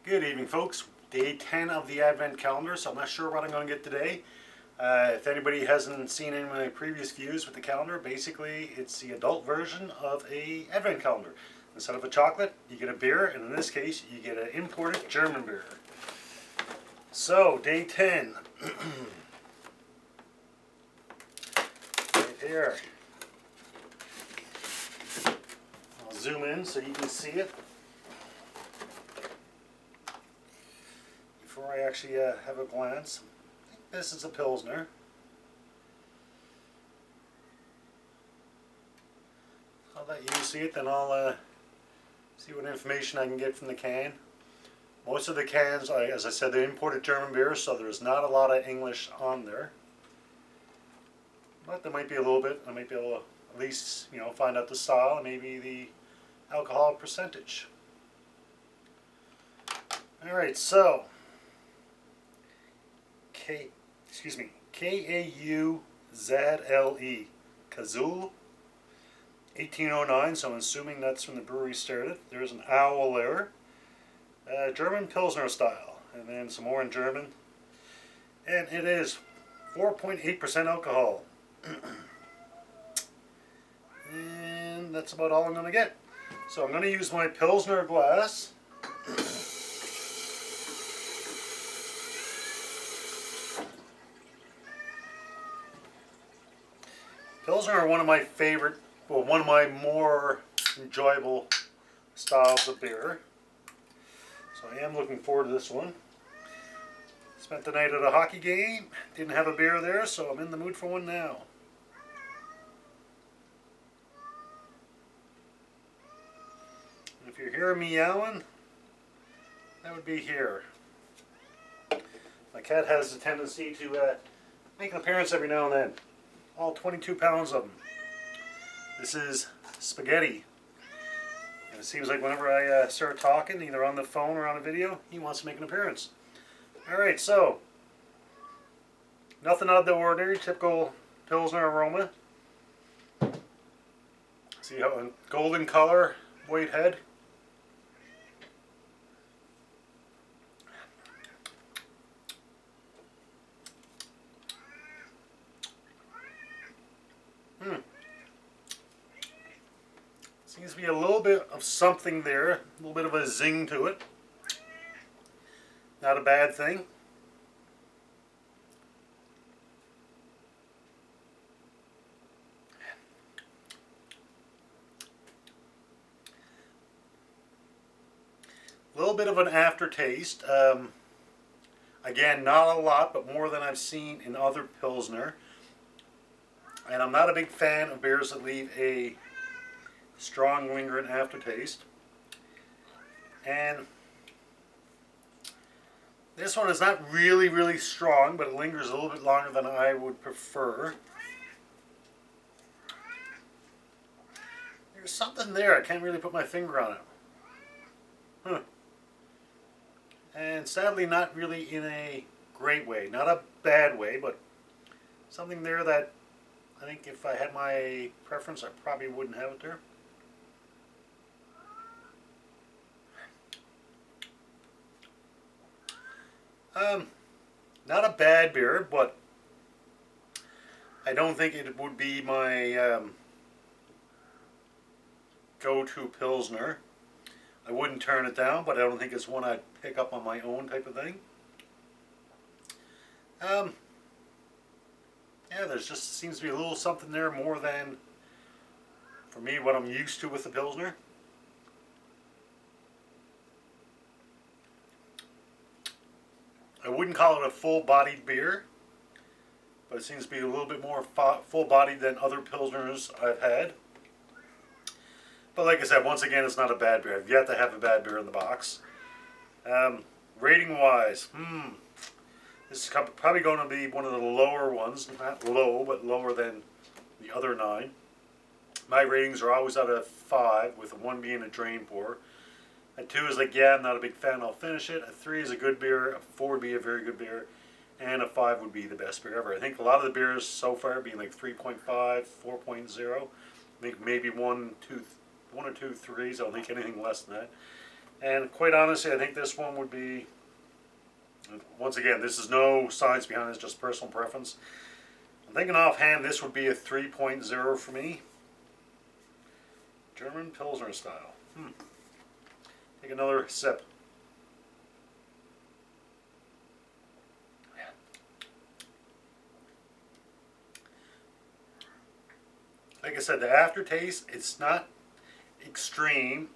Good evening, folks. Day 10 of the Advent calendar, so I'm not sure what I'm going to get today. If anybody hasn't seen any of my previous views with the calendar, basically it's the adult version of a Advent calendar. Instead of a chocolate, you get a beer, and in this case, you get an imported German beer. So, day 10. Right here. I'll zoom in so you can see it. Before I actually have a glance, I think this is a Pilsner. I'll let you see it, then I'll see what information I can get from the can. Most of the cans, as I said, they're imported German beers, so there's not a lot of English on there. But there might be a little bit. I might be able to at least, find out the style and maybe the alcohol percentage. Alright, so Kauzle, Kauzle, 1809, so I'm assuming that's when the brewery started. There's an owl there. German Pilsner style, and then some more in German. And it is 4.8% alcohol. And that's about all I'm going to get. So I'm going to use my Pilsner glass. Pilsner are one of my favorite, well, one of my more enjoyable styles of beer. So I am looking forward to this one. Spent the night at a hockey game, didn't have a beer there, so I'm in the mood for one now. And if you're hearing me yowling, that would be here. My cat has a tendency to make an appearance every now and then. All 22 pounds of them. This is Spaghetti. And it seems like whenever I start talking, either on the phone or on a video, he wants to make an appearance. Alright, so nothing out of the ordinary, typical Pilsner aroma. See how golden color, white head. Seems to be a little bit of something there, a little bit of a zing to it. Not a bad thing. A little bit of an aftertaste. Again, not a lot, but more than I've seen in other Pilsner. And I'm not a big fan of beers that leave a strong lingering aftertaste. And this one is not really strong, but it lingers a little bit longer than I would prefer. There's something there, I can't really put my finger on it. And sadly not really in a great way, not a bad way, but something there that I think if I had my preference I probably wouldn't have it there. Not a bad beer, but I don't think it would be my go-to Pilsner. I wouldn't turn it down, but I don't think it's one I'd pick up on my own type of thing. Yeah, there's just seems to be a little something there more than, for me, what I'm used to with the Pilsner. I wouldn't call it a full-bodied beer, but it seems to be a little bit more full-bodied than other Pilsners I've had. But like I said, once again, it's not a bad beer. I've yet to have a bad beer in the box. Rating-wise, this is probably going to be one of the lower ones. Not low, but lower than the other 9. My ratings are always out of 5, with a 1 being a drain pour. A 2 is like, yeah, I'm not a big fan, I'll finish it. A 3 is a good beer. A 4 would be a very good beer. And a 5 would be the best beer ever. I think a lot of the beers so far being like 3.5, 4.0. I think maybe one or two 3s. I don't think anything less than that. And quite honestly, I think this one would be, once again, this is no science behind this, just personal preference. I'm thinking offhand this would be a 3.0 for me. German Pilsner style. Take another sip. Like I said, the aftertaste, it's not extreme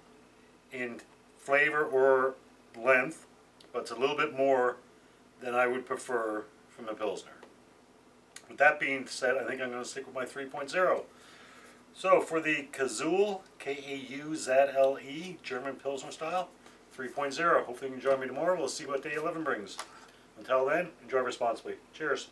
in flavor or length, but it's a little bit more than I would prefer from a Pilsner. With that being said, I think I'm going to stick with my 3.0. So for the Kauzle, K-A-U-Z-L-E, German Pilsner style, 3.0. Hopefully you can join me tomorrow. We'll see what day 11 brings. Until then, enjoy responsibly. Cheers.